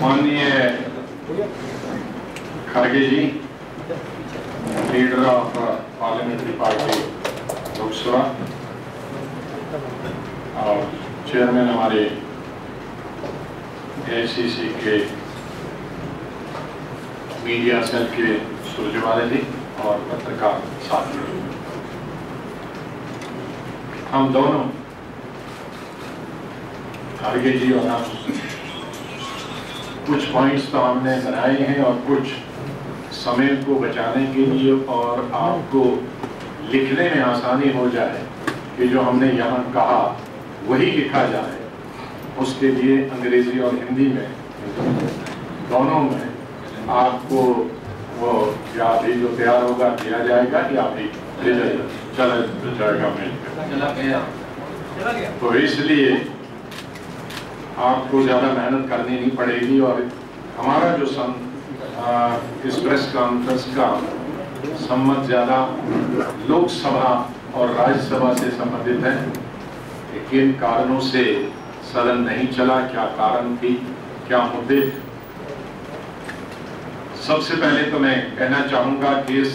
माननीय खड़गे ji, leader of parliamentary party Lok Sabha और चेयरमैन हमारे AICC के मीडिया सेल के सुरजवाले जी और पत्रकार साथियों, हम दोनों खड़गे जी और हम कुछ पॉइंट्स तो हमने बनाए हैं और कुछ समय को बचाने के लिए और आपको लिखने में आसानी हो जाए कि जो हमने यहाँ कहा वही लिखा जाए, उसके लिए अंग्रेजी और हिंदी में दोनों में आपको वो या अभी जो तैयार होगा दिया जाएगा या अभी चला जाएगा मेल पे। तो इसलिए आपको ज़्यादा मेहनत करनी नहीं पड़ेगी और हमारा जो इस प्रेस कॉन्फ्रेंस का संबंध ज़्यादा लोकसभा और राज्यसभा से संबंधित है कि किन कारणों से सदन नहीं चला, क्या कारण थी, क्या मुद्दे। सबसे पहले तो मैं कहना चाहूँगा कि इस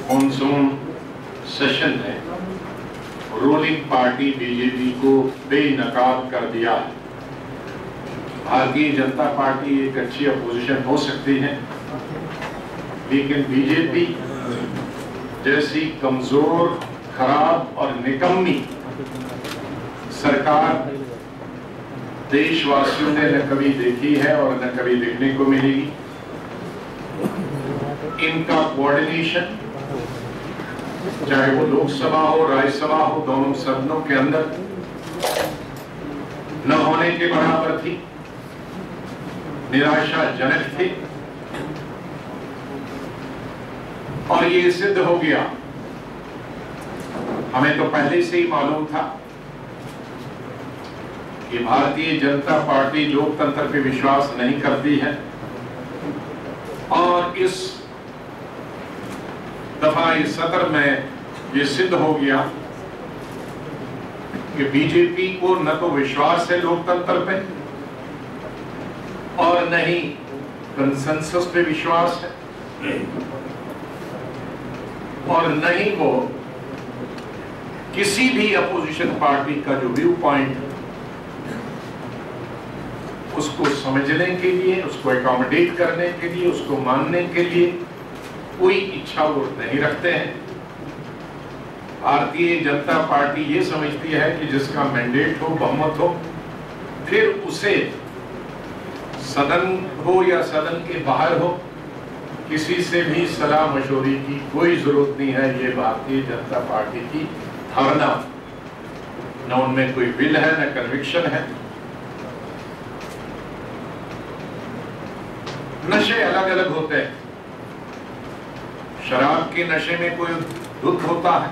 मॉनसून सेशन ने रूलिंग पार्टी बीजेपी को बेनकाब कर दिया है। भारतीय जनता पार्टी एक अच्छी अपोजिशन हो सकती है, लेकिन बीजेपी जैसी कमजोर, खराब और निकम्मी सरकार देशवासियों ने न कभी देखी है और न कभी देखने को मिलेगी। इनका कोऑर्डिनेशन चाहे वो लोकसभा हो, राज्यसभा हो, दोनों सदनों के अंदर न होने के बराबर थी, निराशाजनक थी और ये सिद्ध हो गया। हमें तो पहले से ही मालूम था कि भारतीय जनता पार्टी लोकतंत्र पे विश्वास नहीं करती है और इस दफा इस सत्र में ये सिद्ध हो गया कि बीजेपी को न तो विश्वास है लोकतंत्र पे और न ही कंसेंसस पे विश्वास है और न ही वो किसी भी अपोजिशन पार्टी का जो व्यू पॉइंट उसको समझने के लिए, उसको अकोमोडेट करने के लिए, उसको मानने के लिए कोई इच्छा वो नहीं रखते हैं। भारतीय जनता पार्टी ये समझती है कि जिसका मैंडेट हो, बहुमत हो, फिर उसे सदन हो या सदन के बाहर हो, किसी से भी सलाह मशवरे की कोई जरूरत नहीं है। ये भारतीय जनता पार्टी की धारणा, न उनमें कोई विल है न कन्विक्शन है। नशे अलग अलग होते हैं। शराब के नशे में कोई दुख होता है,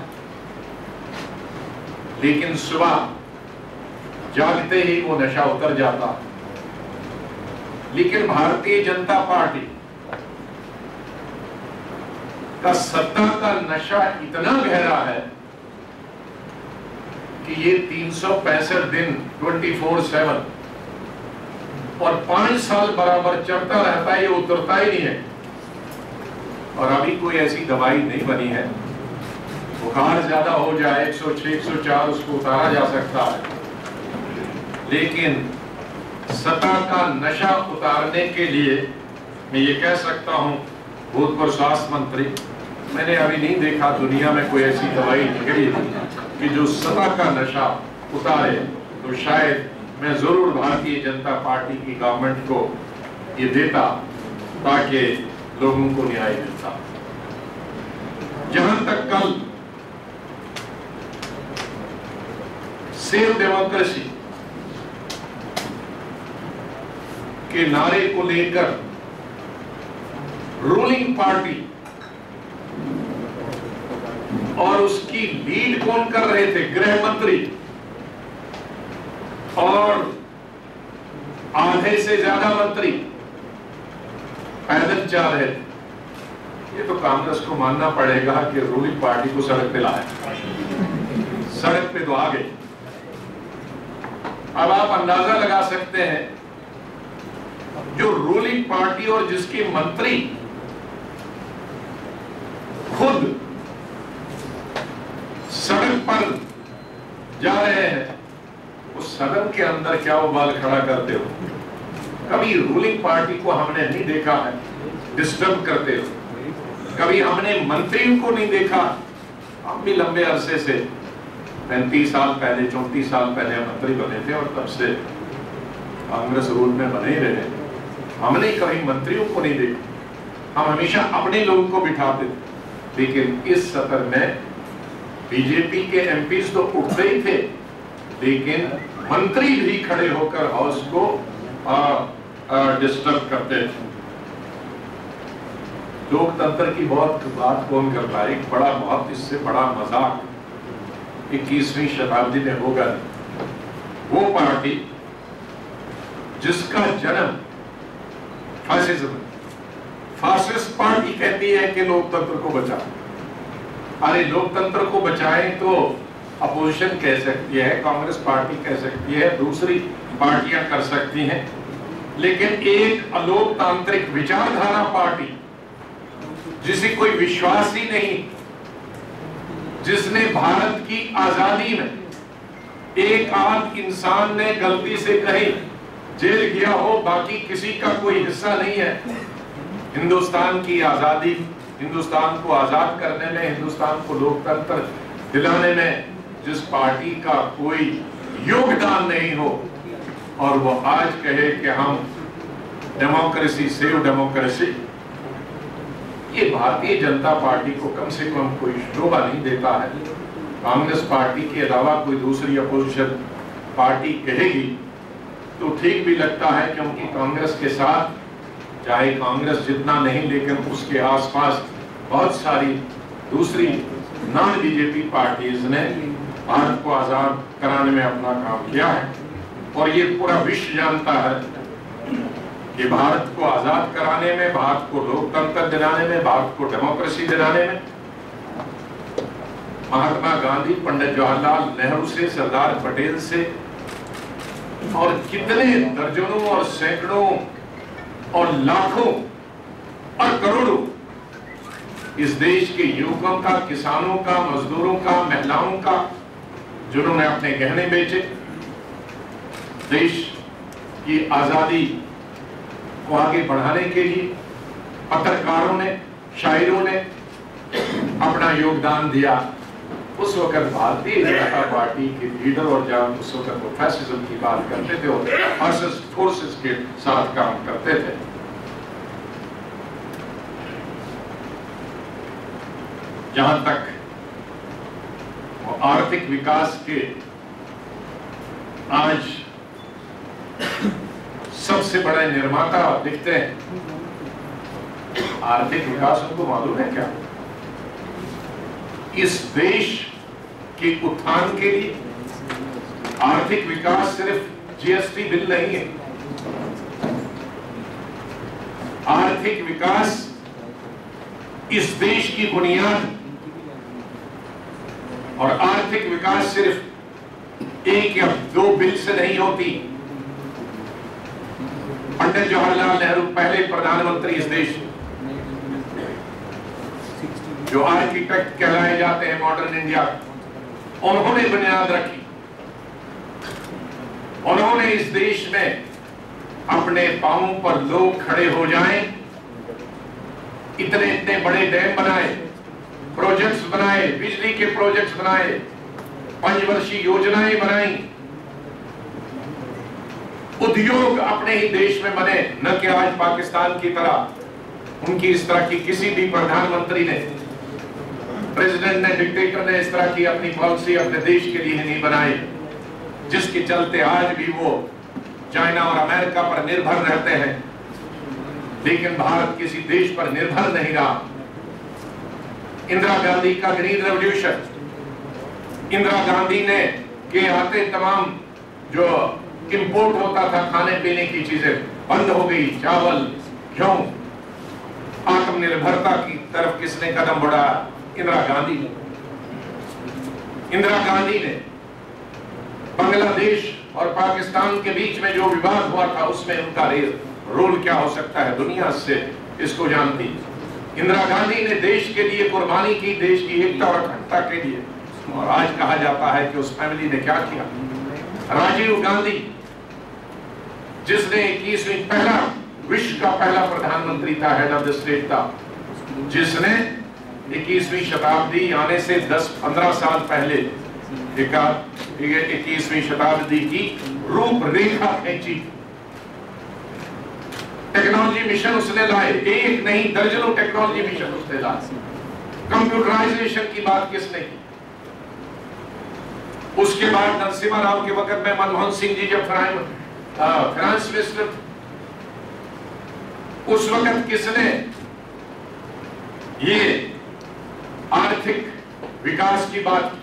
लेकिन सुबह जागते ही वो नशा उतर जाता है। लेकिन भारतीय जनता पार्टी का सत्ता का नशा इतना गहरा है कि ये 365 दिन 24/7 और 5 साल बराबर चढ़ता रहता है, ये उतरता ही नहीं है। और अभी कोई ऐसी दवाई नहीं बनी है, बुखार ज्यादा हो जाए 106, 104 उसको उतारा जा सकता है, लेकिन सत्ता का नशा उतारने के लिए मैं ये कह सकता हूं, भूतपूर्व स्वास्थ्य मंत्री, मैंने अभी नहीं देखा दुनिया में कोई ऐसी दवाई निकली कि जो सत्ता का नशा उतारे। तो शायद मैं जरूर भारतीय जनता पार्टी की गवर्नमेंट को ये देता ताकि लोगों को न्याय मिलता। जहां तक कल सेव डेमोक्रेसी के नारे को लेकर रूलिंग पार्टी और उसकी लीड कौन कर रहे थे, गृह मंत्री और आधे से ज्यादा मंत्री पैदल जा रहे थे। ये तो कांग्रेस को मानना पड़ेगा कि रूलिंग पार्टी को सड़क पे लाए, सड़क पे तो आ गए। अब आप अंदाजा लगा सकते हैं जो रूलिंग पार्टी और जिसके मंत्री खुद सड़क पर जा रहे हैं, उस सदन के अंदर क्या उबाल खड़ा करते हो? कभी रूलिंग पार्टी को हमने नहीं देखा है डिस्टर्ब करते हो, कभी हमने मंत्रियों को नहीं देखा। हम भी लंबे अरसे से 35 साल पहले 34 साल पहले मंत्री बने थे और तब से कांग्रेस रूल में बने ही रहे। हमने कभी मंत्रियों को नहीं देखा, हम हमेशा अपने लोगों को बिठाते थे। लेकिन इस सत्र में बीजेपी के एमपीज तो उठते ही थे, लेकिन मंत्री भी खड़े होकर हाउस को डिस्टर्ब करते थे। लोकतंत्र की बहुत बात कौन करता है? एक बड़ा बहुत इससे बड़ा मजाक 21वीं शताब्दी में होगा। वो पार्टी जिसका जन्म फासिस्ट पार्टी कहती है कि लोकतंत्र को बचाओ। अरे लोकतंत्र को बचाएं तो अपोजिशन कह सकती है, कांग्रेस पार्टी कह सकती है, दूसरी पार्टियां कर सकती हैं, लेकिन एक अलोकतांत्रिक विचारधारा पार्टी जिसे कोई विश्वास ही नहीं, जिसने भारत की आजादी में एक आध इंसान ने गलती से कहीं जेल गया हो, बाकी किसी का कोई हिस्सा नहीं है। हिंदुस्तान की आजादी, हिंदुस्तान को आजाद करने में, हिंदुस्तान को लोकतंत्र दिलाने में जिस पार्टी का कोई योगदान नहीं हो, और वो आज कहे कि हम डेमोक्रेसी सेव डेमोक्रेसी, ये भारतीय जनता पार्टी को कम से कम कोई शोभा नहीं देता है। कांग्रेस पार्टी के अलावा कोई दूसरी अपोजिशन पार्टी कहेगी तो ठीक भी लगता है, क्योंकि कांग्रेस के साथ, चाहे कांग्रेस जितना नहीं लेकिन उसके आसपास बहुत सारी दूसरी नॉन बीजेपी पार्टीज ने भारत को आजाद कराने में अपना काम किया है। और ये पूरा विश्व जानता है कि भारत को आजाद कराने में, भारत को लोकतंत्र दिलाने में, भारत को डेमोक्रेसी दिलाने में महात्मा गांधी, पंडित जवाहरलाल नेहरू से, सरदार पटेल से और कितने दर्जनों और सैकड़ों और लाखों और करोड़ों इस देश के युवकों का, किसानों का, मजदूरों का, महिलाओं का, जिन्होंने अपने गहने बेचे, देश की आजादी को आगे बढ़ाने के लिए पत्रकारों ने, शायरों ने अपना योगदान दिया। उस वक्त भारतीय जनता पार्टी के लीडर और जब उस वक्त वो फैसिज्म की बात करते थे और फासिस्ट फोर्सेस के साथ काम करते थे। जहां तक वो आर्थिक विकास के आज सबसे बड़े निर्माता दिखते हैं, आर्थिक विकास उनको मालूम है क्या? इस देश के उत्थान के लिए आर्थिक विकास सिर्फ जीएसटी बिल नहीं है। आर्थिक विकास इस देश की बुनियाद, और आर्थिक विकास सिर्फ एक या दो बिल से नहीं होती। पंडित जवाहरलाल नेहरू पहले प्रधानमंत्री इस देश, जो आर्किटेक्ट कहलाए जाते हैं मॉडर्न इंडिया, उन्होंने बुनियाद रखी। उन्होंने इस देश में अपने पांवों पर लोग खड़े हो जाएं, इतने इतने बड़े डैम बनाए, प्रोजेक्ट्स बनाए, बिजली के प्रोजेक्ट्स बनाए, पंचवर्षीय योजनाएं बनाई, उद्योग अपने ही देश में बने। न कि आज पाकिस्तान की तरह उनकी इस तरह की किसी भी प्रधानमंत्री ने, प्रेसिडेंट ने, डिक्टेटर ने इस तरह की अपनी पॉलिसी अपने देश के लिए नहीं बनाई, जिसके चलते आज भी वो चाइना और अमेरिका पर निर्भर रहते हैं। लेकिन भारत किसी देश पर निर्भर नहीं रहा। इंदिरा गांधी का ग्रीन रेवोल्यूशन, इंदिरा गांधी ने के आते तमाम जो इंपोर्ट होता था खाने पीने की चीजें बंद हो गई, चावल, गेहूं, आत्मनिर्भरता की तरफ किसने कदम बढ़ाया? इंदिरा गांधी ने। इंदिरा गांधी ने बांग्लादेश और पाकिस्तान के बीच में जो विवाद हुआ था उसमें उनका रोल क्या हो सकता है दुनिया से इसको जानती। इंदिरा गांधी ने देश के लिए कुर्बानी की, देश की एकता और अखंडता के लिए, और आज कहा जाता है कि उस फैमिली ने क्या किया। राजीव गांधी जिसने 21वीं पहला विश्व का पहला प्रधानमंत्री था, हेड ऑफ द स्टेट था, जिसने 21वीं शताब्दी आने से 10-15 साल पहले 21वीं शताब्दी की रूपरेखा खींची। टेक्नोलॉजी मिशन उसने लाए, एक नहीं दर्जनों टेक्नोलॉजी मिशन उसने लाए। कंप्यूटराइजेशन की बात किसने की? उसके बाद नरसिम्हा राव के वक्त में मनमोहन सिंह जी जब फाइनेंस मिनिस्टर, उस वक्त किसने ये आर्थिक विकास की बात,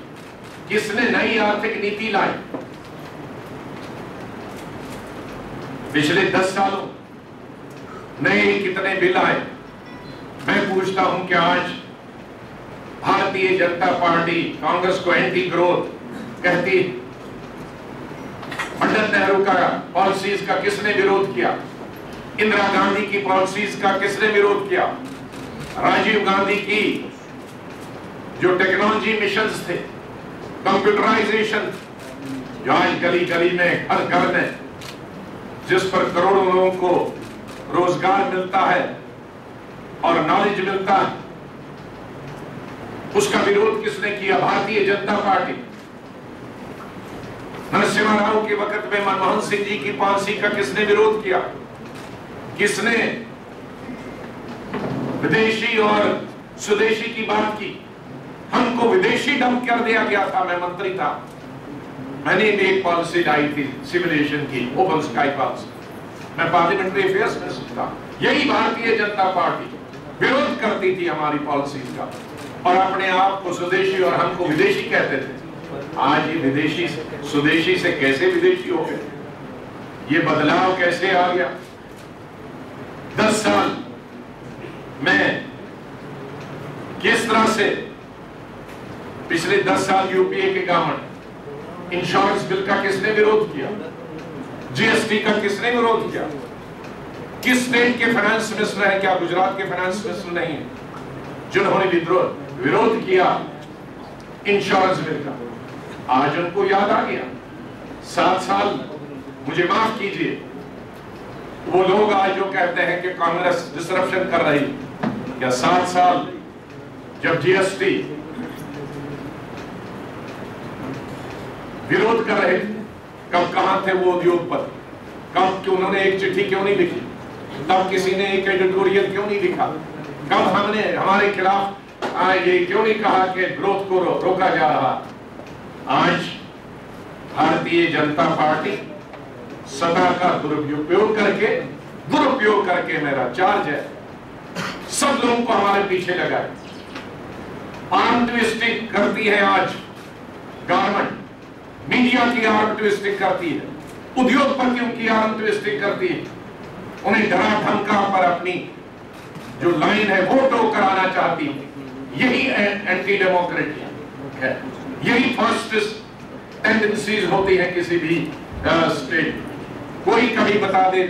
किसने नई आर्थिक नीति लाई? पिछले 10 सालों नए कितने बिल आए? मैं पूछता हूं कि आज भारतीय जनता पार्टी कांग्रेस को एंटी ग्रोथ कहती, पंडित नेहरू का पॉलिसीज का किसने विरोध किया? इंदिरा गांधी की पॉलिसीज का किसने विरोध किया? राजीव गांधी की जो टेक्नोलॉजी मिशंस थे, कंप्यूटराइजेशन, जो आज गली गली में हर घर में जिस पर करोड़ों लोगों को रोजगार मिलता है और नॉलेज मिलता है, उसका विरोध किसने किया? भारतीय जनता पार्टी। नरसिम्हा राव के वक्त में मनमोहन सिंह जी की पॉलिसी का किसने विरोध किया? किसने विदेशी और स्वदेशी की बात की? हमको विदेशी डंप कर दिया गया था। मैं मंत्री था, मैंने भी एक पॉलिसी लाई थी सिविलाइजेशन की, ओपन स्काई पॉलिसी। मैं पार्लियामेंट्री अफेयर्स में था। यही भारतीय जनता पार्टी विरोध करती थी हमारी पॉलिसीज का, और अपने आप को स्वदेशी और हमको विदेशी कहते थे। आज ये विदेशी स्वदेशी से कैसे विदेशी हो गए? ये बदलाव कैसे आ गया? 10 साल में किस तरह से पिछले 10 साल यूपीए के गवर्नमेंट, इंश्योरेंस बिल का किसने विरोध किया? जीएसटी का किसने विरोध किया? किस स्टेट के फाइनेंस मिनिस्टर है? क्या गुजरात के फाइनेंस मिनिस्टर नहीं है जिन्होंने विरोध किया इंश्योरेंस बिल का? आज उनको याद आ गया। 7 साल, मुझे माफ कीजिए, वो लोग आज जो कहते हैं कि कांग्रेस डिसरप्शन कर रही, क्या 7 साल जब जीएसटी विरोध कर रहे थे, कब कहां थे वो उद्योगपति? कब क्यों उन्होंने एक चिट्ठी क्यों नहीं लिखी? तब किसी ने एक एडिटोरियल क्यों नहीं लिखा? कब हमने हमारे खिलाफ ये क्यों नहीं कहा कि ग्रोथ को रोका जा रहा? आज भारतीय जनता पार्टी सत्ता का दुरुपयोग करके मेरा चार्ज है, सब लोगों को हमारे पीछे लगाए, आर्म ट्विस्टिंग करती है। आज गवर्नमेंट मीडिया की आर्म ट्विस्टिंग करती है, उद्योगपतियों की आर्म ट्विस्टिंग करती है, उन्हें डरा धमका पर अपनी जो लाइन है वो टो कराना चाहती है। यही एंटी डेमोक्रेटिक है, यही फास्टिस्ट टेंडेंसीज होती है किसी भी स्टेट। कोई कभी बता दे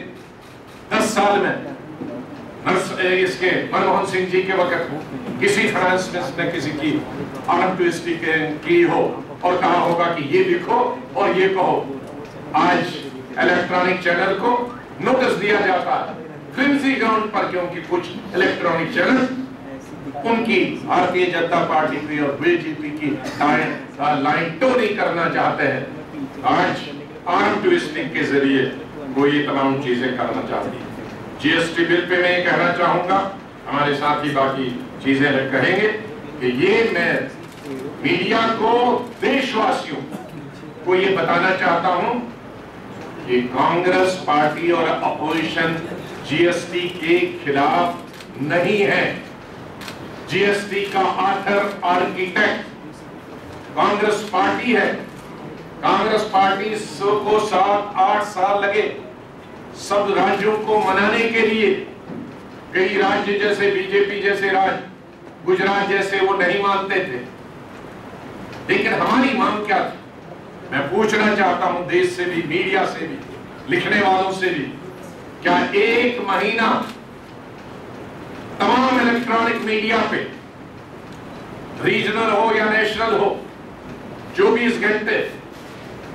10 साल में इसके मनमोहन सिंह जी के वक्त किसी फाइनेंस मिनिस्टर ने किसी की आर्म ट्विस्टिंग की हो और कहा होगा कि ये लिखो और ये कहो? आज इलेक्ट्रॉनिक चैनल को नोटिस दिया जाता है फ्लिमसी ग्राउंड पर, क्योंकि कुछ इलेक्ट्रॉनिक चैनल उनकी भारतीय जनता पार्टी की और बीजेपी की लाइन टो नहीं करना चाहते हैं। आज आर्म ट्विस्टिंग के जरिए वो ये तमाम चीजें करना चाहती है। जीएसटी बिल पे मैं कहना चाहूंगा, हमारे साथी बाकी चीजें कहेंगे कि ये मैं मीडिया को, देशवासियों को ये बताना चाहता हूं कि कांग्रेस पार्टी और अपोजिशन जीएसटी के खिलाफ नहीं है। जीएसटी का ऑथर, आर्किटेक्ट कांग्रेस पार्टी है। कांग्रेस पार्टी को 7-8 साल लगे सब राज्यों को मनाने के लिए। कई राज्य जैसे बीजेपी जैसे राज्य, गुजरात जैसे, वो नहीं मानते थे, लेकिन हमारी मांग क्या थी? मैं पूछना चाहता हूं देश से भी, मीडिया से भी, लिखने वालों से भी, क्या एक महीना तमाम इलेक्ट्रॉनिक मीडिया पे, रीजनल हो या नेशनल हो, 24 घंटे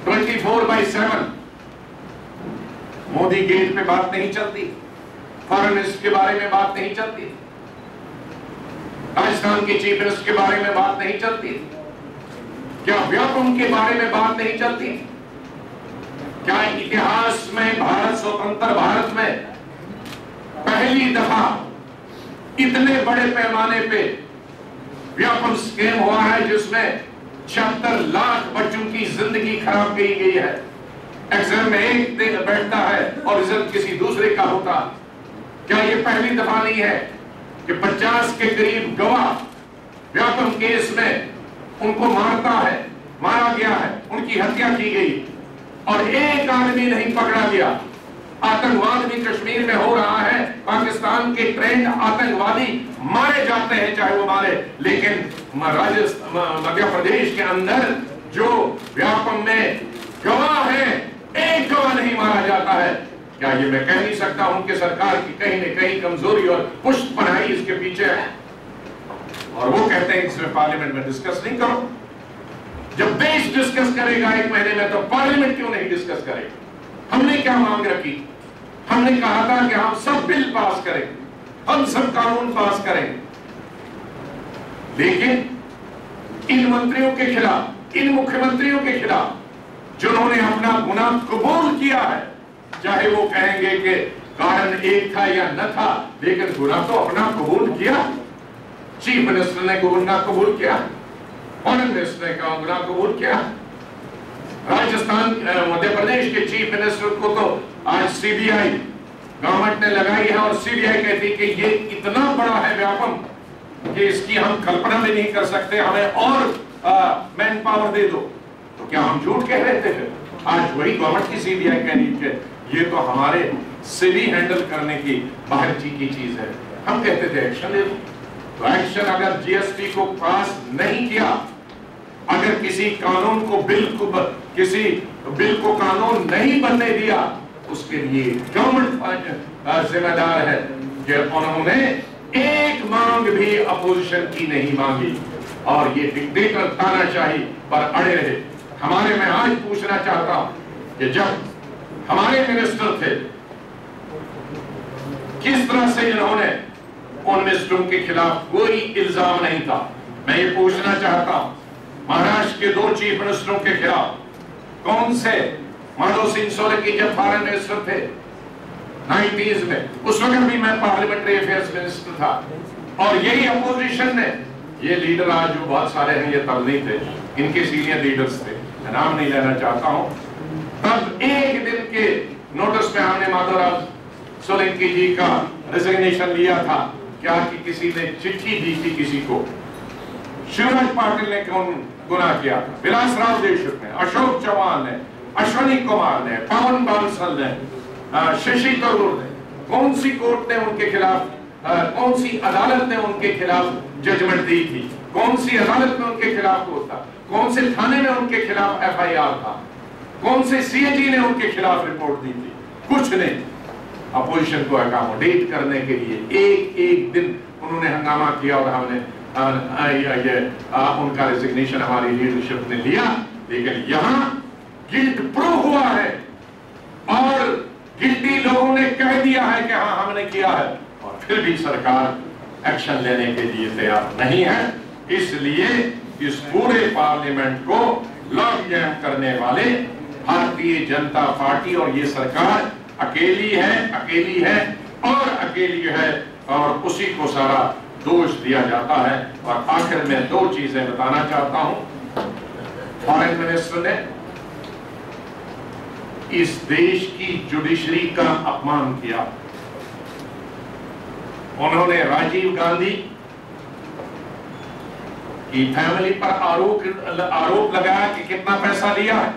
24/7 मोदी गेट पे बात नहीं चलती, फॉरेन मिनिस्टर के बारे में बात नहीं चलती, राजस्थान के चीफ मिनिस्टर के बारे में बात नहीं चलती, क्या व्यापम के बारे में बात नहीं चलती? क्या इतिहास में, भारत स्वतंत्र भारत में पहली दफा इतने बड़े पैमाने पे व्यापम स्कैम हुआ है जिसमें 76 लाख बच्चों की जिंदगी खराब की गई है? एग्जाम में एक दिन बैठता है और रिजल्ट किसी दूसरे का होता। क्या ये पहली दफा नहीं है कि 50 के करीब गवाह व्यापम केस में उनको मारा गया है, उनकी हत्या की गई और एक आदमी नहीं पकड़ा गया? आतंकवाद भी कश्मीर में हो रहा है, पाकिस्तान के ट्रेंड आतंकवादी मारे जाते हैं चाहे वो मारे, लेकिन मध्य प्रदेश के अंदर जो व्यापम में गवाह है, एक गवाह नहीं मारा जाता है। क्या ये मैं कह नहीं सकता हूं कि सरकार की कहीं न कहीं कमजोरी और पुष्ट पढ़ाई इसके पीछे है? और वो कहते हैं इसमें पार्लियामेंट में डिस्कस नहीं करो। जब देश डिस्कस करेगा एक महीने में, तो पार्लियामेंट क्यों नहीं डिस्कस करेगा? हमने क्या मांग रखी? हमने कहा था कि हम सब बिल पास करेंगे, हम सब कानून पास करेंगे, लेकिन इन मंत्रियों के खिलाफ, इन मुख्यमंत्रियों के खिलाफ जिन्होंने अपना गुनाह कबूल किया है, चाहे वो कहेंगे कि कारण एक था या न था, लेकिन गुनाह तो अपना कबूल किया। चीफ मिनिस्टर ने गुनाह कबूल किया, फॉरेन मिनिस्टर ने गुनाह कबूल किया। राजस्थान, मध्य प्रदेश के चीफ मिनिस्टर को तो आज सीबीआई गवर्नमेंट ने लगाई है और सीबीआई कहती है कि ये इतना बड़ा है व्यापम कि इसकी हम कल्पना भी नहीं कर सकते, हमें और मैन पावर दे दो। तो क्या हम झूठ कह रहे थे? आज वही गवर्नमेंट की सीबीआई कह रही है ये तो हमारे से भी हैंडल करने की बाहर की चीज है। हम कहते थे एक्शन ले लो। तो एक्शन अगर जीएसटी को पास नहीं किया, अगर किसी कानून को किसी बिल को कानून नहीं बनने दिया, उसके लिए गवर्नमेंट जिम्मेदार है कि उन्होंने एक मांग भी अपोजिशन की नहीं मांगी और ये डिक्टेटर तानाशाही पर अड़े रहे। मैं आज पूछना चाहता हूं कि जब हमारे मिनिस्टर थे, किस तरह से इन्होंने उन मिनिस्टरों के खिलाफ कोई इल्जाम नहीं था? मैं ये पूछना चाहता हूं, महाराष्ट्र के 2 चीफ मिनिस्टरों के खिलाफ कौन से, माधव सिंह सोलंकी जब फॉरेन मिनिस्टर थे 90s में, उस वक्त भी मैं पार्लियामेंट्री अफेयर्स मिनिस्टर था और यही अपोजिशन ने, ये लीडर आज जो बहुत सारे हैं ये तब नहीं थे, इनके सीनियर लीडर्स थे, मैं नाम नहीं लेना चाहता हूं, तब एक दिन के नोटिस पे हमने माधवराव सोलंकी जी का रिजिग्नेशन लिया था। क्या कि किसी ने चिट्ठी दी थी किसी को, शिवराज पाटिल ने कौन गुनाह किया था, विलास राव देशमुख ने, अशोक चौहान ने, अश्वनी कुमार ने, पवन बांसल ने, शशि थरूर ने, कौन सी कोर्ट ने उनके खिलाफ, कौन सी अदालत ने उनके खिलाफ जजमेंट दी थी, कौन सी अदालत में उनके खिलाफ होता, कौन से थाने में उनके खिलाफ एफआईआर था, कौन से सीएजी ने उनके खिलाफ रिपोर्ट दी थी? कुछ नहीं। अपोजिशन को अकोमोडेट करने के लिए एक दिन उन्होंने हंगामा किया और हमने उनका रेजिग्नेशन हमारी लीडरशिप ने लिया, लेकिन यहां गिल्ट प्रूव हुआ है और गिल्टी लोगों ने कह दिया है कि हाँ हमने किया है, और फिर भी सरकार एक्शन लेने के लिए तैयार नहीं है। इसलिए इस पूरे पार्लियामेंट को लॉक जैम करने वाले भारतीय जनता पार्टी और ये सरकार अकेली है और उसी को सारा दोष दिया जाता है। और आखिर में 2 चीजें बताना चाहता हूं। फॉरेन मिनिस्टर ने इस देश की जुडिशरी का अपमान किया। उन्होंने राजीव गांधी की फैमिली पर आरोप लगाया कि कितना पैसा लिया है।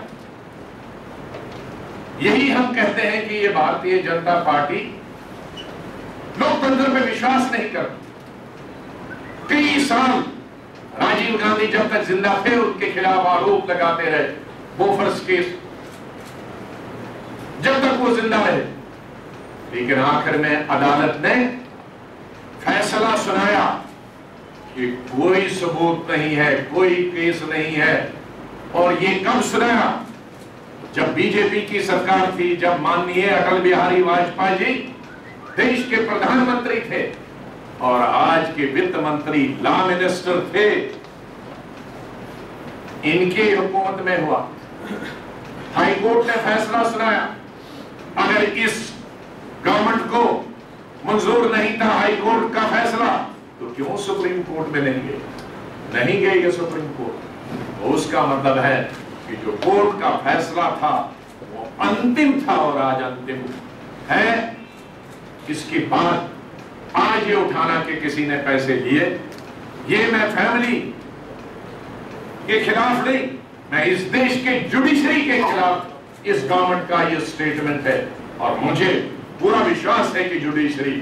यही हम कहते हैं कि ये भारतीय जनता पार्टी लोकतंत्र में विश्वास नहीं करती। कई साल राजीव गांधी जब तक जिंदा थे उनके खिलाफ आरोप लगाते रहे, बोफर्स केस जब तक वो जिंदा रहे, लेकिन आखिर में अदालत ने फैसला सुनाया कि कोई सबूत नहीं है, कोई केस नहीं है। और ये कब सुनाया? जब बीजेपी की सरकार थी, जब माननीय अटल बिहारी वाजपेयी जी देश के प्रधानमंत्री थे और आज के वित्त मंत्री लॉ मिनिस्टर थे। इनके हुकूमत में हुआ। हाई कोर्ट ने फैसला सुनाया। अगर इस गवर्नमेंट को मंजूर नहीं था हाई कोर्ट का फैसला, तो क्यों सुप्रीम कोर्ट में नहीं गए? नहीं गए ये सुप्रीम कोर्ट। तो उसका मतलब है कि जो कोर्ट का फैसला था वो अंतिम था और आज अंतिम है। इसके बाद आज ये उठाना कि किसी ने पैसे लिए, ये मैं फैमिली के खिलाफ नहीं, मैं इस देश के जुडिशरी के खिलाफ इस गवर्नमेंट का ये स्टेटमेंट है। और मुझे पूरा विश्वास है कि जुडिशरी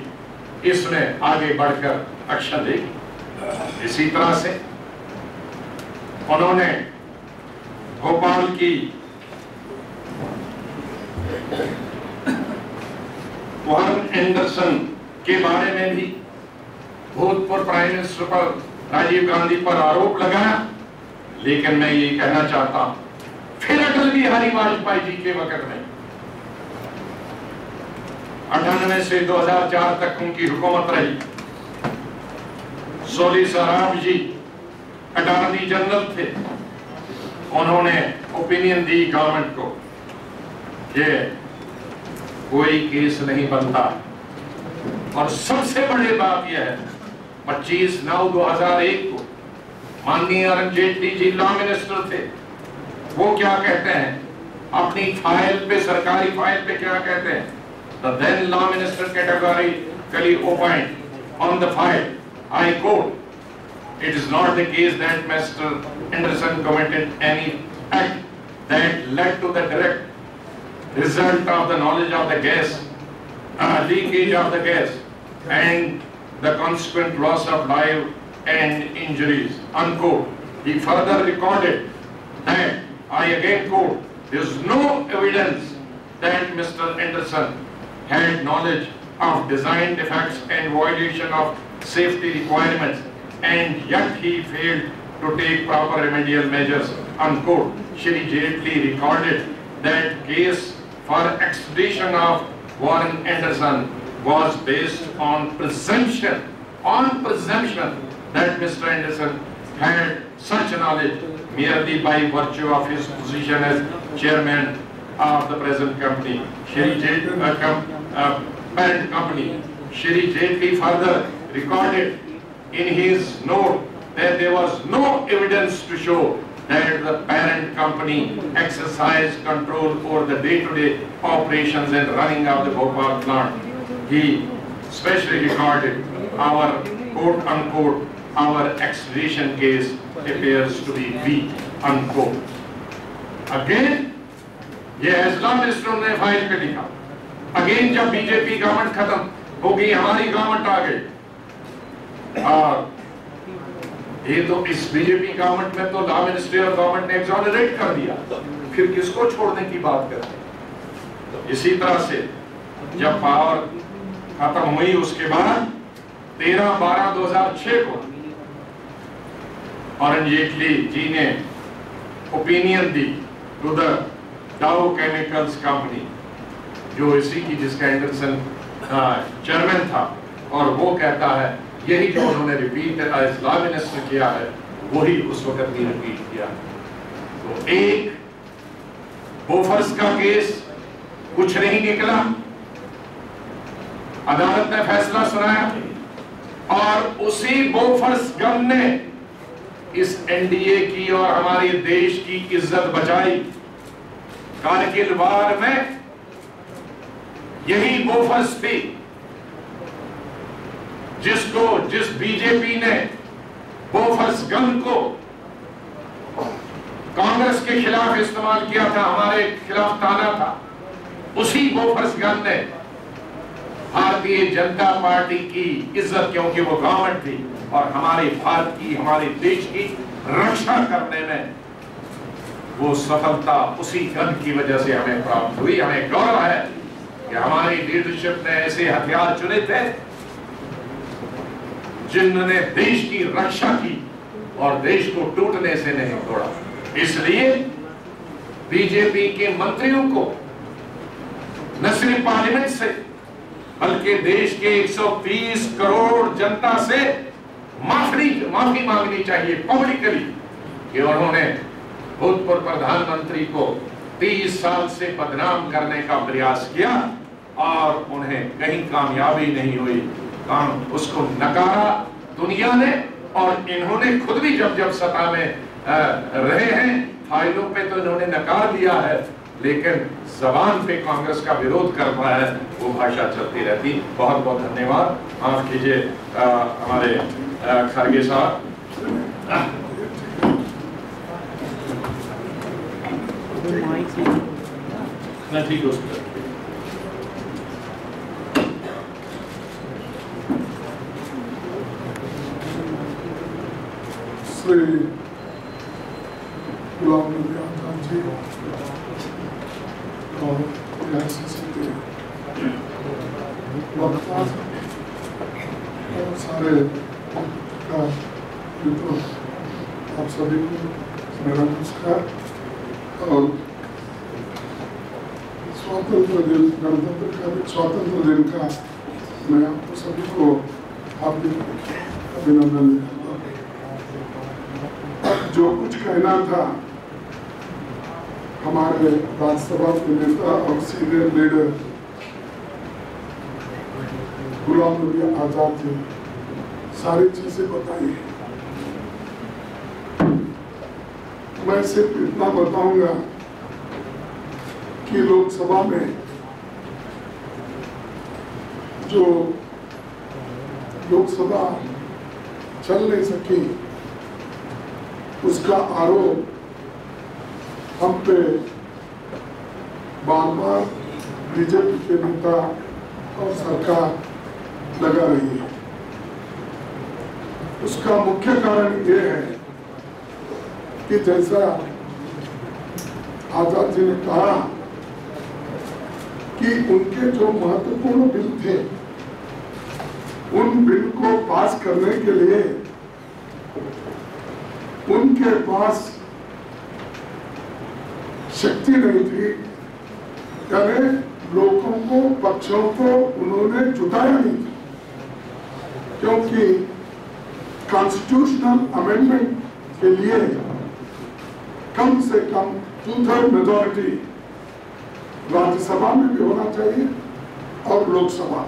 इसमें आगे बढ़कर एक्शन लेगी। इसी तरह से उन्होंने भोपाल की वारन एंडरसन के बारे में भी भूतपूर्व प्राइम मिनिस्टर पर राजीव गांधी पर आरोप लगाया। लेकिन मैं ये कहना चाहता हूं, फिर अटल बिहारी वाजपेयी जी के वक्त में 98 से 2004 तक उनकी हुकूमत रही। सोली सराफ जी अटॉर्नी जनरल थे। उन्होंने ओपिनियन दी गवर्नमेंट को कि कोई केस नहीं बनता। और सबसे बड़ी बात यह है, 25/9/2001 को माननीय अरुण जेटली जी लॉ मिनिस्टर थे। वो क्या कहते हैं अपनी फाइल पे, सरकारी फाइल पे क्या कहते हैं? The then law minister categorically opined on the file, I quote, "It is not the case that Mr. Anderson committed any act that led to the direct result of the knowledge of the gas, leakage of the gas, and the consequent loss of life and injuries," unquote. He further recorded that, I again quote, "There is no evidence that Mr. Anderson had knowledge of design defects and violation of safety requirements, and yet he failed to take proper remedial measures," unquote. Shri Jaitley recorded that case for extradition of Warren Anderson was based on presumption that Mr. Anderson had such knowledge merely by virtue of his position as chairman of the present company, parent company. Shri Jaitley further recorded in his note that there was no evidence to show that the parent company exercised control over the day-to-day operations and running of the Bhopal plant. He specially recorded our quote-unquote, "our extradition case appears to be weak," unquote. Again, ये law minister ने file पे लिखा। Again जब BJP government खत्म हो गई, हमारी government आ गई। और ये तो इस बीजेपी गवर्नमेंट में तो लॉ मिनिस्ट्री और गवर्नमेंट ने एक्सोनरेट कर दिया, फिर किसको छोड़ने की बात करते हैं? इसी तरह से जब पावर खत्म हुई, उसके बाद 13/12/2006 को अरुण जेटली जी ने ओपिनियन दी टू द डाउ केमिकल्स कंपनी, जो इसी की जिसका एंडरसन चेयरमैन था। और वो कहता है यही जो उन्होंने रिपीट एज लॉ मिनिस्टर किया है, वही उस वक्त भी रिपीट किया। तो एक बोफर्स का केस कुछ नहीं निकला, अदालत ने फैसला सुनाया और उसी बोफर्स गन ने इस एनडीए की और हमारे देश की इज्जत बचाई। कारगिल वार में यही बोफर्स थी जिस बीजेपी ने बोफर्स गन को कांग्रेस के खिलाफ इस्तेमाल किया था, हमारे खिलाफ ताना था, उसी बोफर्स गन ने भारतीय जनता पार्टी की इज्जत, क्योंकि वो गवर्नमेंट थी और हमारे भारत की, हमारे देश की रक्षा करने में वो सफलता उसी गन की वजह से हमें प्राप्त हुई। हमें गौरव है कि हमारी लीडरशिप ने ऐसे हथियार चुने थे जिन्होंने देश की रक्षा की और देश को टूटने से नहीं तोड़ा। इसलिए बीजेपी के मंत्रियों को न सिर्फ पार्लियामेंट से बल्कि देश के 130 करोड़ जनता से माफी मांगनी चाहिए पब्लिकली कि उन्होंने भूतपूर्व प्रधानमंत्री को 30 साल से बदनाम करने का प्रयास किया और उन्हें कहीं कामयाबी नहीं हुई। काम उसको नकारा दुनिया ने और इन्होंने खुद भी जब सत्ता में रहे हैं फाइलों पे तो इन्होंने नकार दिया है, लेकिन जबान पे कांग्रेस का विरोध करता है, वो भाषा चलती रहती। बहुत बहुत धन्यवाद। माफ कीजिए हमारे खरगे साहब। ठीक है। श्री गुलाम नबी आजाद जी और और सारे मित्रों, आप सभी को मेरा नमस्कार। और स्वतंत्र दिन, गणतंत्र का स्वतंत्र दिन का मैं आपको सभी को हार्दिक अभिनंदन देता हूँ। जो कुछ कहना था हमारे राज्यसभा के नेता और सीनियर लीडर गुलाम नबी आजाद जी सारी चीजें बताई। मैं सिर्फ इतना बताऊंगा कि लोकसभा में जो लोकसभा चल नहीं सकी उसका आरोप हम पे बार बार बीजेपी के नेता और सरकार लगा रही है। उसका मुख्य कारण ये है कि जैसा आजाद जी ने कहा कि उनके जो महत्वपूर्ण बिल थे उन बिल को पास करने के लिए उनके पास शक्ति नहीं थी, यानी लोगों को, पक्षों को उन्होंने जुटाया नहीं था, क्योंकि कॉन्स्टिट्यूशनल अमेंडमेंट के लिए कम से कम 2/3 मेजॉरिटी राज्यसभा में भी होना चाहिए और लोकसभा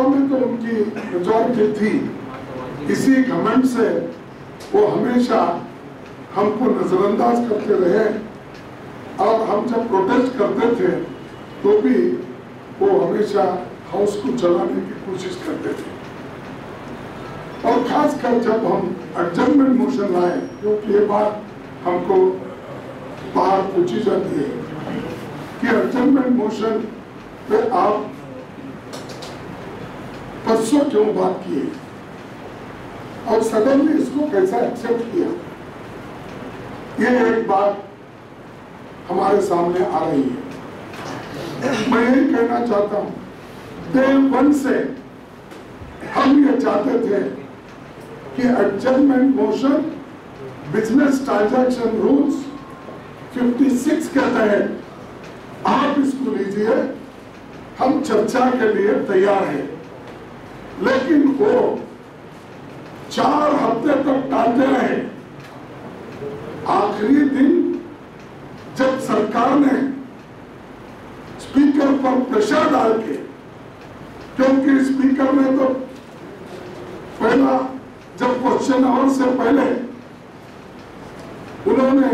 में तो उनकी मेजॉरिटी थी। इसी घमंड से वो हमेशा हमको नजरअंदाज करते रहे और हम जब प्रोटेस्ट करते थे तो भी वो हमेशा हाउस को चलाने की कोशिश करते थे। और खासकर जब हम एडजर्नमेंट मोशन लाए, क्योंकि ये बात हमको बाहर पूछी जाती है कि एडजर्नमेंट मोशन पे आप परसों क्यों बात किए और सदन ने इसको कैसा एक्सेप्ट किया, ये एक बात हमारे सामने आ रही है। मैं यही कहना चाहता हूं, डे 1 से हम ये चाहते थे कि adjournment motion business transaction rules 56 के तहत आप इसको लीजिए, हम चर्चा के लिए तैयार हैं। लेकिन वो 4 हफ्ते तक टालते रहे। आखिरी दिन जब सरकार ने स्पीकर पर प्रेशर डाल के, क्योंकि स्पीकर ने तो पहला जब क्वेश्चन आवर से पहले उन्होंने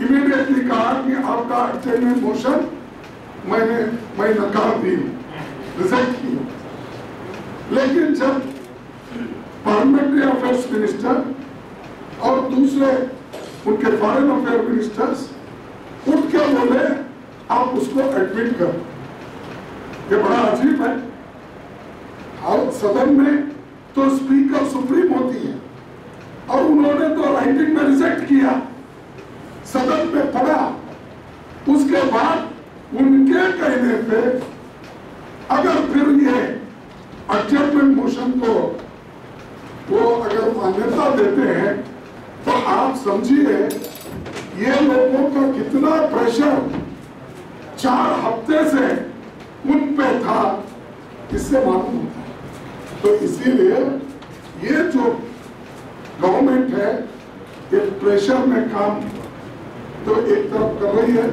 इमीडिएटली कहा कि आपका एडजर्नमेंट मोशन मैं नकार दी, रिजेक्ट की। लेकिन जब पार्लियामेंट्री अफेयर्स मिनिस्टर और दूसरे उनके फॉरेन अफेयर मिनिस्टर्स उठ के बोले आप उसको एडमिट करो, ये बड़ा अजीब है। और सदन में तो स्पीकर सुप्रीम होती है और उन्होंने तो राइटिंग में रिजेक्ट किया, सदन में पढ़ा, उसके बाद उनके कहने पे अगर फिर ये एडजस्टमेंट मोशन को वो अगर मान्यता देते हैं तो आप समझिए ये लोगों का कितना प्रेशर 4 हफ्ते से उन पे था, इससे मालूम होता है। तो इसीलिए ये जो गवर्नमेंट है ये प्रेशर में काम तो एक तरफ कर रही है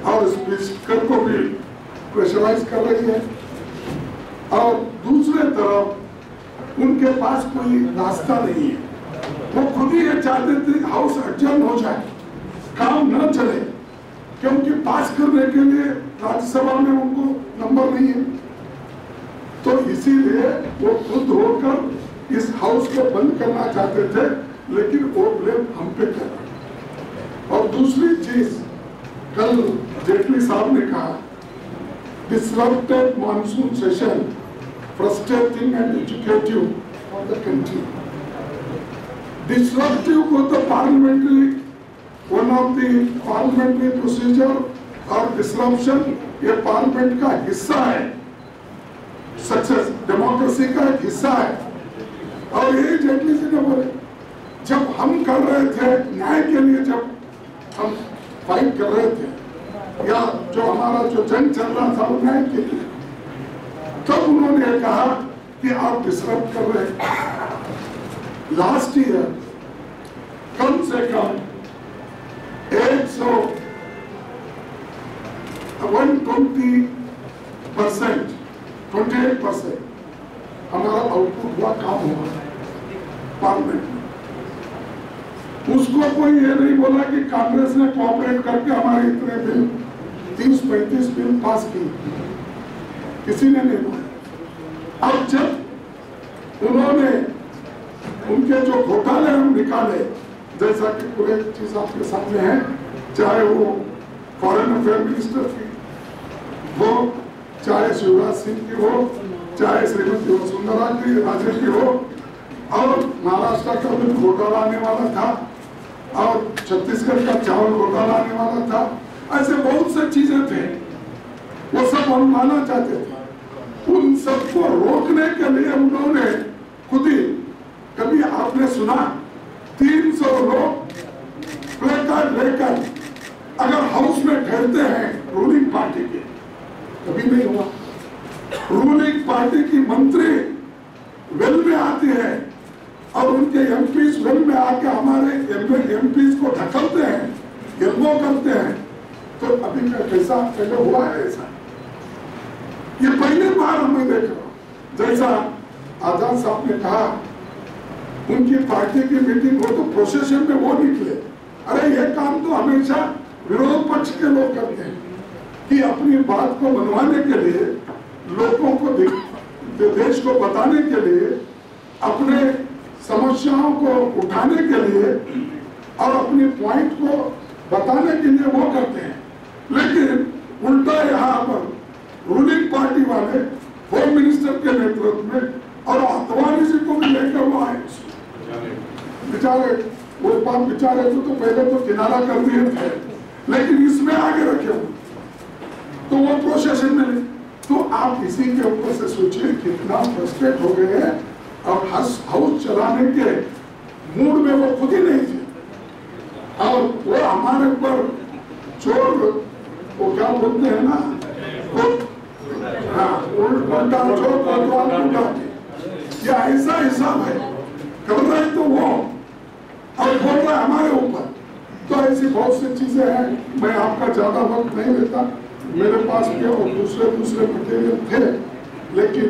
और स्पीकर को भी प्रेशराइज कर रही है, और दूसरे तरफ उनके पास कोई रास्ता नहीं है। वो खुद ही ये चाहते थे हाउस एडजर्न हो जाए, काम न चले, क्योंकि पास करने के लिए राज्यसभा में उनको नंबर नहीं है। तो इसीलिए वो खुद होकर इस हाउस को बंद करना चाहते थे, लेकिन वो ब्लेम हम पे कर रहे। और दूसरी चीज, कल जेटली साहब ने कहा disrupted monsoon session frustrating and educative for the country. Disruptive को तो parliamentary one of the parliamentary procedure और डिसरप्शन ये पार्लियामेंट का हिस्सा है, सक्सेस डेमोक्रेसी का एक हिस्सा है। और यही जेटली जी ने बोले, जब हम कर रहे थे न्याय के लिए, जब हम फाइट कर रहे थे या जो हमारा जो जंग चल रहा था वो न्याय के लिए, तब उन्होंने कहा कि आप डिसरप्ट कर रहे हैं। लास्ट ईयर कम से कम 28% हमारा आउटपुट हुआ, काम हुआ पार्लियामेंट में। उसको कोई ये नहीं बोला कि कांग्रेस ने कोऑपरेट करके हमारे इतने बिल 30-35 बिल पास किए, किसी ने नहीं बोला। अब जब उन्होंने उनके जो घोटाले हम निकाले, जैसा कि पूरे चीज आपके सामने है, चाहे वो फॉरेन अफेयर मिनिस्टर की हो, चाहे शिवराज सिंह की हो, चाहे श्रीमती वसुंधरा की राजे की हो, और महाराष्ट्र का भी घोटाला आने वाला था, और छत्तीसगढ़ का चावल घोटाला आने वाला था। ऐसे बहुत से चीजें थे, वो सब हम मानना चाहते थे। उन सबको रोकने के लिए उन्होंने खुद ही, कभी आपने सुना 300 लोग प्लेकार्ड लेकर अगर हाउस में ठहरते हैं रूलिंग पार्टी के, कभी नहीं हुआ। रूलिंग पार्टी की मंत्री वेल में आती है और उनके एमपीज वेल में आके हमारे एमपीज को ढकलते हैं, एल्बो करते हैं। तो अभी कैसा पहले हुआ है ऐसा? ये पहली बार हमें देख रहा हूं। जैसा आजाद साहब ने कहा, उनकी पार्टी की मीटिंग हो तो प्रोसेशन में वो निकले। अरे ये काम तो हमेशा विरोध पक्ष के लोग करते हैं कि अपनी बात को मनवाने के लिए, लोगों को देश को बताने के लिए, अपने समस्याओं को उठाने के लिए और अपने पॉइंट को बताने के लिए वो करते हैं। लेकिन उल्टा यहाँ पर रूलिंग पार्टी वाले होम मिनिस्टर के नेतृत्व में और आतवानी जी को भी लेकर वो आए। बेचारे वो बात बेचारे तो पहले तो किनारा कर दिए थे, लेकिन इसमें आगे रखे हुए तो वो प्रोसेशन में। तो आप इसी के ऊपर से सोचिए कितना फ्रस्ट्रेट हो गए हैं, और हाउस चलाने के मूड में वो खुद ही नहीं थे, और वो हमारे ऊपर चोर, वो क्या बोलते हैं ना, उल्टा चोर कोतवाल उल्टा, ये ऐसा हिसाब है। कर रहे तो वो और बोल रहा है हमारे ऊपर। तो ऐसी बहुत सी चीजें हैं, मैं आपका ज्यादा वक्त नहीं लेता, मेरे पास के और दूसरे मटेरियल थे, लेकिन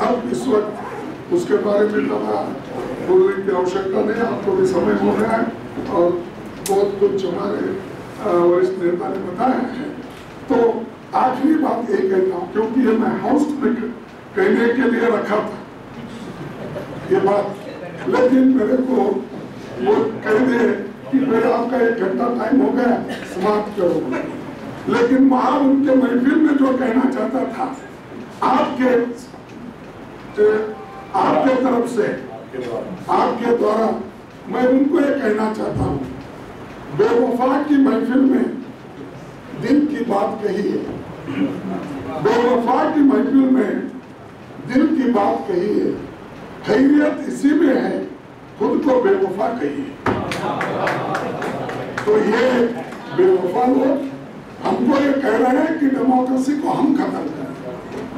अब इस वक्त उसके बारे में ज़्यादा बोलने की आवश्यकता नहीं। आपको भी समय हो रहा है और बहुत कुछ हमारे वरिष्ठ नेता ने बताया है। तो आखिरी बात ये कहता हूँ, क्योंकि ये मैं हाउस में कहने के लिए रखा था ये बात, लेकिन मेरे को वो कह दे कि मेरा आपका 1 घंटा टाइम हो गया, समाप्त करो। लेकिन वहां उनके महफिल में जो कहना चाहता था, आपके तरफ से, आपके द्वारा मैं उनको ये कहना चाहता हूँ, बेवफा की महफिल में दिल की बात कही है, बेवफा की महफिल में दिल की बात कही है, खैरियत इसी में है, खुद को बेवफा कहिए। तो ये बेवफा लोग हमको ये कह रहे हैं कि डेमोक्रेसी को हम खत्म करें।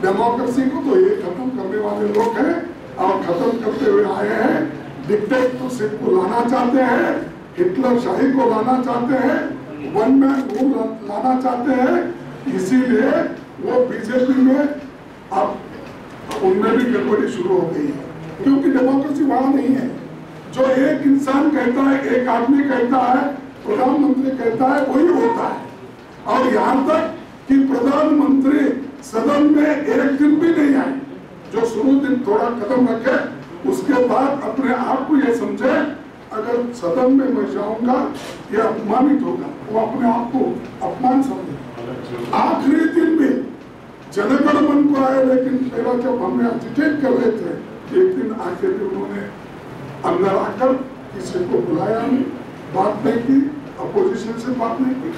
डेमोक्रेसी को तो ये खत्म करने वाले लोग हैं और खत्म करते हुए आए हैं। डिक्टेटरशिप को लाना चाहते हैं, हिटलर शाही को लाना चाहते हैं, वन मैन रूल लाना चाहते हैं। इसीलिए वो बीजेपी में अब उनमें भी गड़बड़ी शुरू हो गई है, क्योंकि डेमोक्रेसी वहां नहीं है। जो एक इंसान कहता है, एक आदमी कहता है, प्रधानमंत्री कहता है, वही होता है। और यहाँ तक कि प्रधानमंत्री सदन में एक दिन भी नहीं आए, जो शुरू दिन थोड़ा कदम रखे, उसके बाद अपने आप को ये समझे अगर सदन में मैं जाऊंगा ये अपमानित होगा, वो अपने आप को अपमान समझे। आखिरी दिन भी जनगण मन को आए, लेकिन पहला जब हमने एजिटेट कर रहे थे, एक दिन आके भी उन्होंने अंदर आकर किसी को बुलाया नहीं, बात नहीं की, अपोजिशन से बात नहीं की।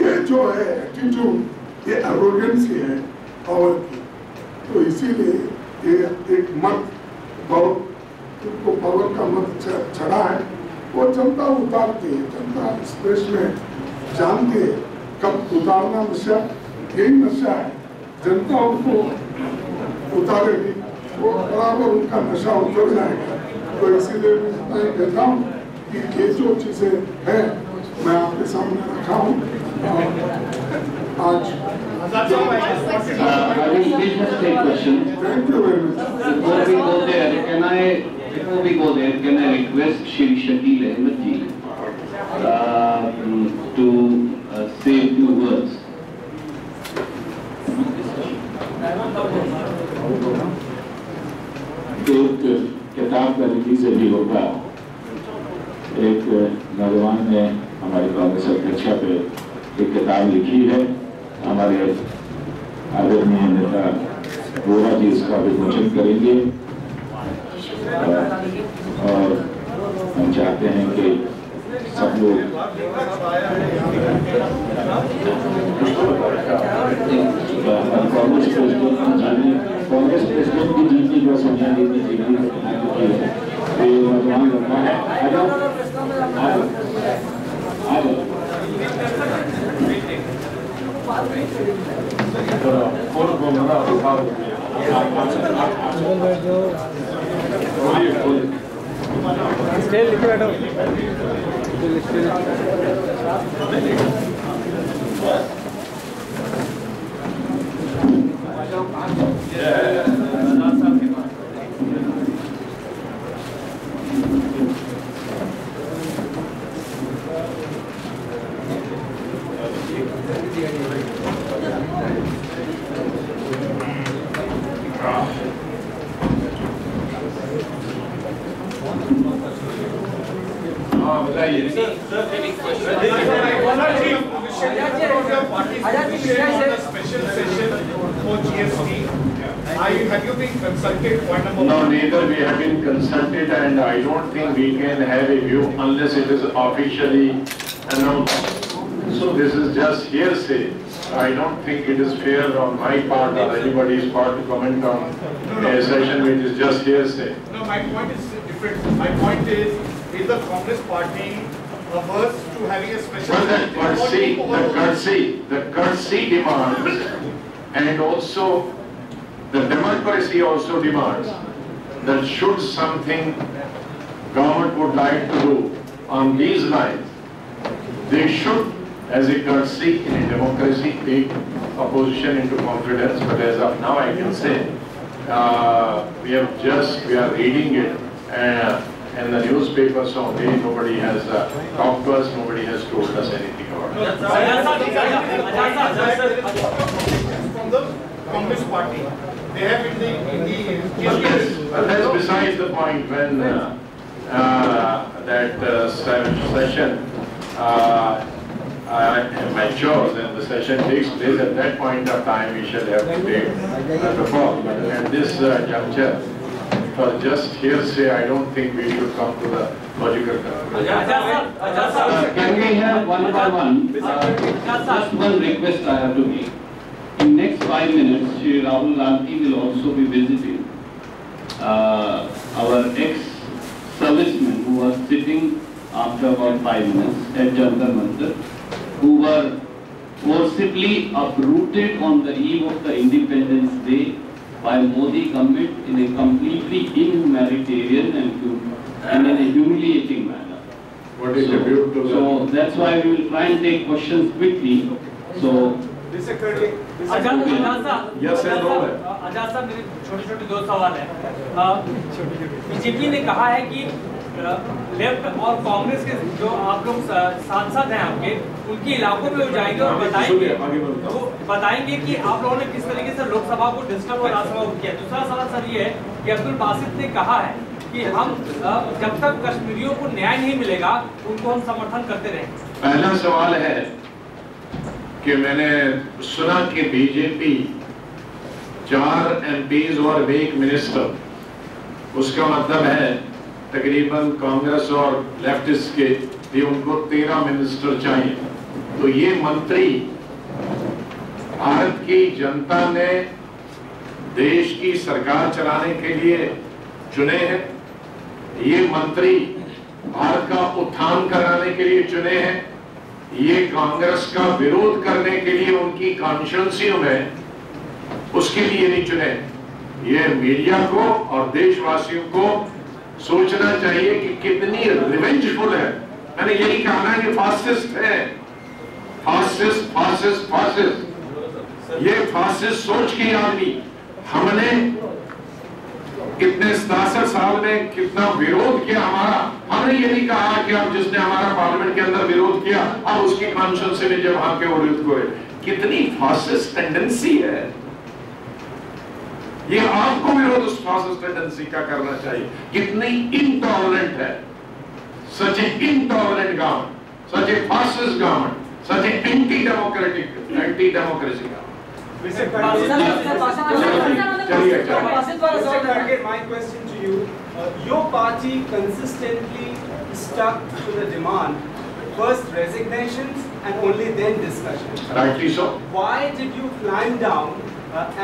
ये जो है एटीट्यूड, ये एरोगेंसी है पावर की। तो इसीलिए ये एक मत बहुत को पावर का मत चढ़ा है, वो जनता उतारती है। जनता इस देश में जानती है कब उतारना नशा, यही नशा है। जनता उनको उतारेगी, वो बराबर उनका नशा उतर जाएगा। तो इसीलिए मैं कहता हूँ कि ये जो चीजें हैं मैं आपके सामने रखा हूँ। आज Thank you very much. Before we go there, can I request Shri Shakil Ahmed ji to say a few words? एक किताब का रिलीज अभी होगा। एक नौजवान ने हमारे कांग्रेस अध्यक्षा पे एक किताब लिखी है, हमारे आदरणीय नेता वोरा जी इसका विमोचन करेंगे और हम चाहते हैं कि सब लोग कांग्रेस प्रेसिडेंट की जीतने जो संज्ञा लेनी चाहिए नौजवान लड़का है। Have you been consulted? Point number No, one. neither we have been consulted, and I don't think we can have a view unless it is officially announced. So this is just hearsay. I don't think it is fair on my part or anybody's part to comment on a session which is just hearsay. No, my point is different. My point is the Congress party averse to having a special? Well, the courtesy demands, and also the democracy also demands that should something government would like to do on these lines, they should, as a courtesy in a democracy, take opposition into confidence. But as of now, I can say we are reading it in the newspapers only. Nobody has talked to us. Nobody has told us anything about it. From the Congress party, they have in the But that's besides the point. When that session matures and the session takes place, at that point of time we shall have to take the call. But at this juncture, for just hearsay, I don't think we should come to the logical conclusion. Can we have one by one? Just one request I have to make. In next 5 minutes, Shri Rahul Gandhi will also be visiting our ex-servicemen who were sitting after about 5 minutes at Jantar Mantar, who were forcibly uprooted on the eve of the Independence Day by Modi government in a completely inhumanitarian and in a humiliating manner. What is the view to So that's why we will try and take questions quickly. So आजाद साहब, Yes and no है। आजाद साहब, मेरे छोटे-छोटे 2 सवाल हैं। BJP ने कहा है कि लेफ्ट और कांग्रेस के जो आप लोग सांसद हैं आपके, उनके इलाकों में वो जाएंगे और बताएंगे कि आप लोगों ने किस तरीके से लोकसभा को डिस्टर्ब और राज्यसभा को किया। दूसरा सवाल सर ये है कि अब्दुल बासित ने कहा है कि हम जब तक कश्मीरियों को न्याय नहीं मिलेगा उनको हम समर्थन करते रहेंगे। पहला सवाल है कि मैंने सुना कि बीजेपी 4 एमपीज और 1 मिनिस्टर, उसका मतलब है तकरीबन कांग्रेस और लेफ्टिस्ट के लिए उनको 13 मिनिस्टर चाहिए। तो ये मंत्री भारत की जनता ने देश की सरकार चलाने के लिए चुने हैं। ये मंत्री भारत का उत्थान कराने के लिए चुने हैं। ये कांग्रेस का विरोध करने के लिए उनकी कॉन्स्टिट्यूएंसियों में उसके लिए नहीं चुने। ये मीडिया को और देशवासियों को सोचना चाहिए कि कितनी रिवेंजफुल है। मैंने यही कहा ना कि फासिस्ट है, फासिस्ट फासिस्ट फासिस्ट, ये फासिस्ट सोच के आदमी। हमने कितने 67 साल में कितना विरोध किया हमारा। हमने ये नहीं कहा कि अब जिसने हमारा पार्लियामेंट के अंदर विरोध किया अब उसकी कॉन्शियस में जब आके वो विरोध करे। कितनी फासिस्ट टेंडेंसी है। ये आपको विरोध उस फासिस्ट टेंडेंसी का करना चाहिए। कितनी इंटॉलरेंट है। Such a intolerant government, such a fascist government, such a anti democratic, anti democracy government. My question to you, your party consistently stuck to the demand, first resignations and only then discussion. Rightly so. Why did you climb down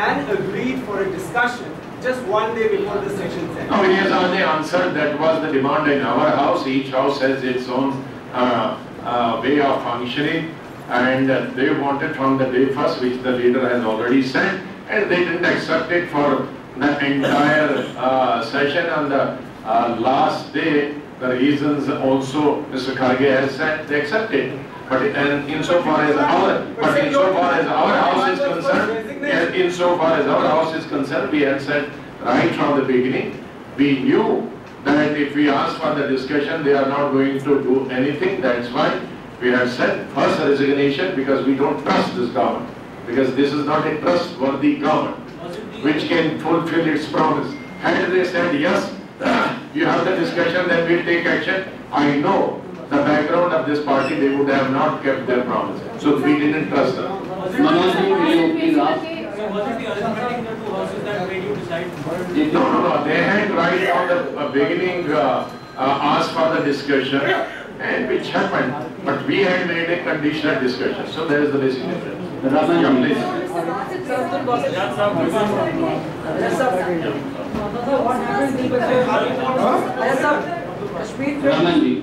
and agreed for a discussion just one day before the session ended? No, he has already answered. That was the demand in our house. Each house has its own way of functioning. And they wanted from the day first, which the leader has already said, and they didn't accept it for the entire session. On the last day, the reasons also Mr. Kharge has said they accepted. But insofar as our house is concerned, we had said right from the beginning, we knew that if we ask for the discussion, they are not going to do anything. That's why we have said first resignation, because we don't trust this government, because this is not a trustworthy government which can fulfill its promise. Had they said yes, you have the discussion, then we'll take action, I know the background of this party, they would have not kept their promise. So we didn't trust them. Manoj ji, will you please ask? Was it the arithmetic in the 2 houses that made you decide? No. They had right from the beginning asked for the discussion, and which happened. But we had made a conditional discussion. So there is the basic difference. Raman Yeah, ji. please. Raman ji.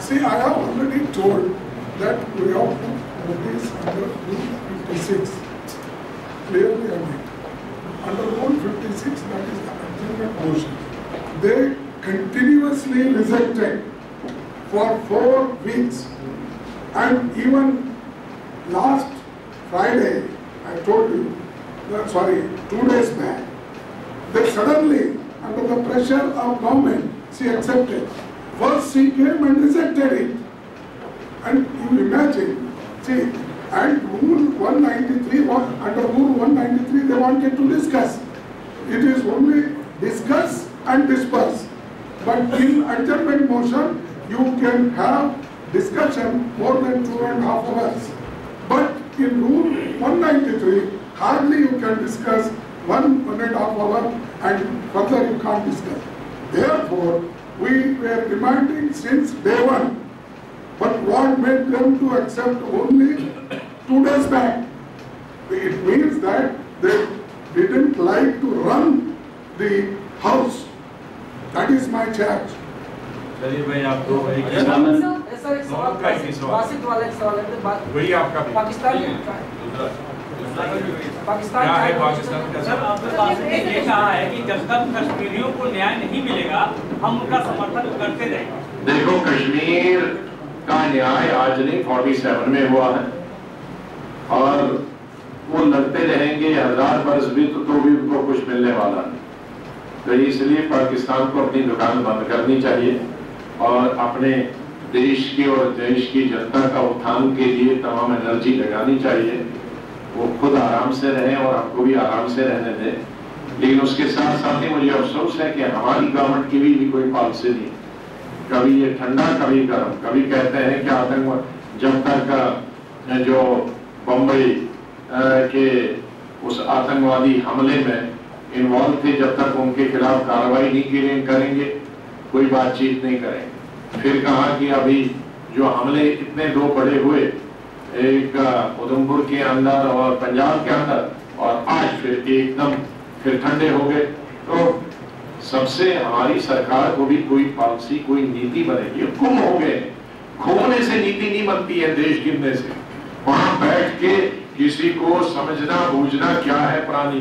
See, I have already told that we have to notice under Rule 56. Clearly I made. Under Rule 56, that is the adjournment motion. They continuously rejected for 4 weeks. And even last Friday, I told you, 2 days back, they suddenly, under the pressure of government, she accepted. First she came and rejected it. And you imagine, see, and Rule 193, under Rule 193 they wanted to discuss. it is only discuss and disperse. But in adjournment motion, you can have discussion more than 2.5 hours. But in Rule 193, hardly you can discuss 1.5 hour and further you can't discuss. Therefore, we were demanding since day one. But what made them to accept only 2 days back? It means that they didn't like to run the house. That is my charge. चलिए भाई आप दो एक sir एक सवाल वासित वाला एक सवाल है वही आपका भी पाकिस्तान क्या है पाकिस्तान का सर आपने पास में ये कहा है कि जब तक कश्मीरियों को न्याय नहीं मिलेगा हम उनका समर्थन करते रहेंगे। देखो, कश्मीर का न्याय आज नहीं 47 में हुआ है और वो लड़ते रहेंगे 1000 वर्ष भी तो भी उनको कुछ मिलने वाला नहीं। तो इसलिए पाकिस्तान को अपनी दुकान बंद करनी चाहिए और अपने देश की और देश की जनता का उत्थान के लिए तमाम एनर्जी लगानी चाहिए। वो खुद आराम से रहें और आपको भी आराम से रहने दें। लेकिन उसके साथ साथ ही मुझे अफसोस है कि हमारी गवर्नमेंट की भी कोई पॉलिसी नहीं। कभी ये ठंडा कभी गर्म, कभी कहते हैं कि आतंकवाद, जब तक जो बम्बई के उस आतंकवादी हमले में इन्वॉल्व थे, जब तक उनके खिलाफ कार्रवाई नहीं करेंगे कोई बातचीत नहीं करेंगे। फिर कहा कि अभी जो हमले इतने दो बड़े हुए, एक उधमपुर के अंदर और पंजाब के अंदर, और आज फिर एकदम फिर ठंडे हो गए। तो सबसे हमारी सरकार को भी कोई पॉलिसी, कोई नीति बनेगी। गुम हो गए, घूमने से नीति नहीं बनती है, देश गिरने से। वहां बैठ के किसी को समझना बूझना क्या है पुरानी,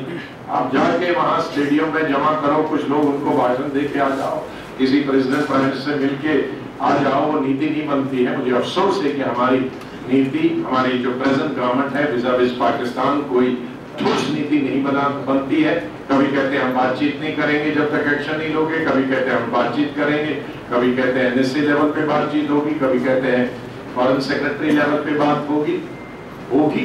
आप जाके वहां स्टेडियम में जमा करो, कुछ लोग उनको भाषण दे के आ जाओ, किसी प्रेसिडेंट प्राइम मिनिस्टर से मिलके आ जाओ, वो नीति नहीं बनती है। मुझे अफसोस है कि हमारी नीति, हमारी जो प्रेजेंट गवर्नमेंट है विज़ पाकिस्तान, कोई ठोस नीति नहीं बनती है। कभी कहते हैं हम बातचीत नहीं करेंगे जब तक एक्शन नहीं लोगे, कभी कहते हैं हम बातचीत करेंगे, कभी कहते हैं NSA लेवल पे बातचीत होगी, कभी कहते हैं फॉरेन सेक्रेटरी लेवल पे बात होगी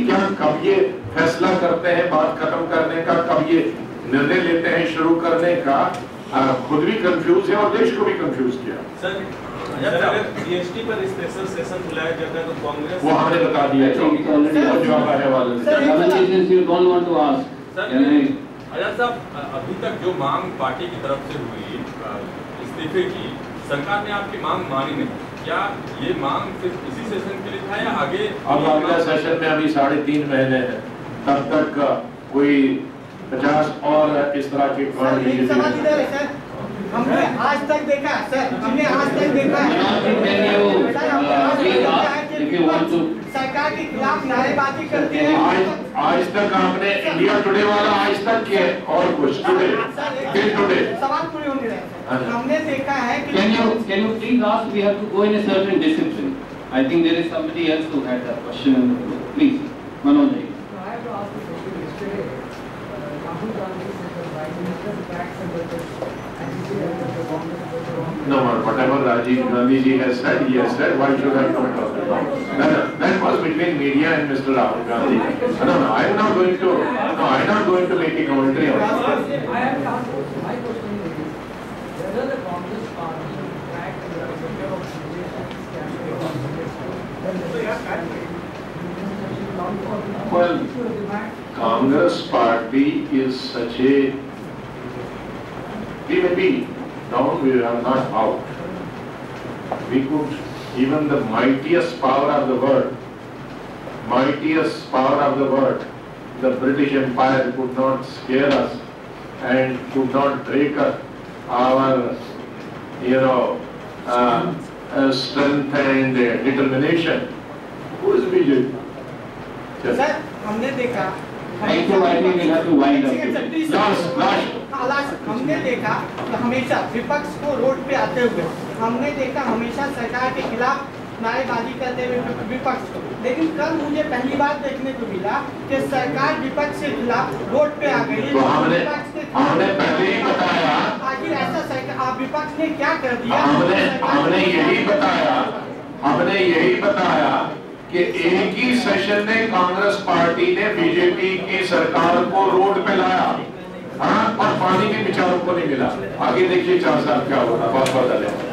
क्या? कब ये फैसला करते हैं बात खत्म करने का, कब ये निर्णय लेते हैं शुरू करने का? खुद भी कंफ्यूज है और देश को भी कंफ्यूज किया। सर अगर GST पर स्पेशल सेशन बुलाया जाता है तो कांग्रेस, वो हमने बता दिया आजाद साहब, अभी तक जो मांग पार्टी की तरफ से हुई इस्तीफे की, सरकार ने आपकी मांग मानी नहीं। क्या ये मांग सिर्फ इसी सेशन के लिए था या आगे? अब अगला सेशन में अभी 3.5 महीने हैं, तब तक कोई 50 और इस तरह के हमने आज तक देखा सर, हमने आज तक देखा सरकार के खिलाफ नारेबाजी करती है। आज तक आपने इंडिया टुडे वाला आज तक किया और कुछ टुडे सवाल पूरे होने रहे। हमने देखा है कि Can you please ask? We have to go in a certain discipline. I think there is somebody else who had that question. Please, Manoj. I have to ask you a question. Yesterday, Rahul Gandhi said that Prime Minister backs and budgets. No, whatever Rajiv Gandhi ji has said, he has said. Why should I comment on that? That was between media and Mr. Rahul Gandhi. No, I am not going to. No, I am not going to make a commentary on that. I have to ask also. My question is whether the Congress party backed the budget of Well, Congress party is such a. We may be down, we are not out. We could, even the mightiest power of the world, the British Empire could not scare us and could not break our, strength and determination. Who is BJP? Sir हमने देखा, हमने देखा कि हमेशा विपक्ष को road पे आते हुए, हमने देखा हमेशा सरकार के खिलाफ नारेबाजी करते हुए विपक्ष को। लेकिन कल मुझे पहली बार देखने को मिला कि सरकार विपक्ष के खिलाफ रोड पे आ गई। तो हमने पहले ही बताया, आखिर ऐसा सरकार विपक्ष ने क्या कर दिया? हमने यही बताया कि एक ही सेशन में कांग्रेस पार्टी ने बीजेपी की सरकार को रोड पे लाया। हाँ, और पानी भी बेचारों को नहीं मिला। आगे देखिए 4 साल क्या होगा। बहुत बहुत धन्यवाद।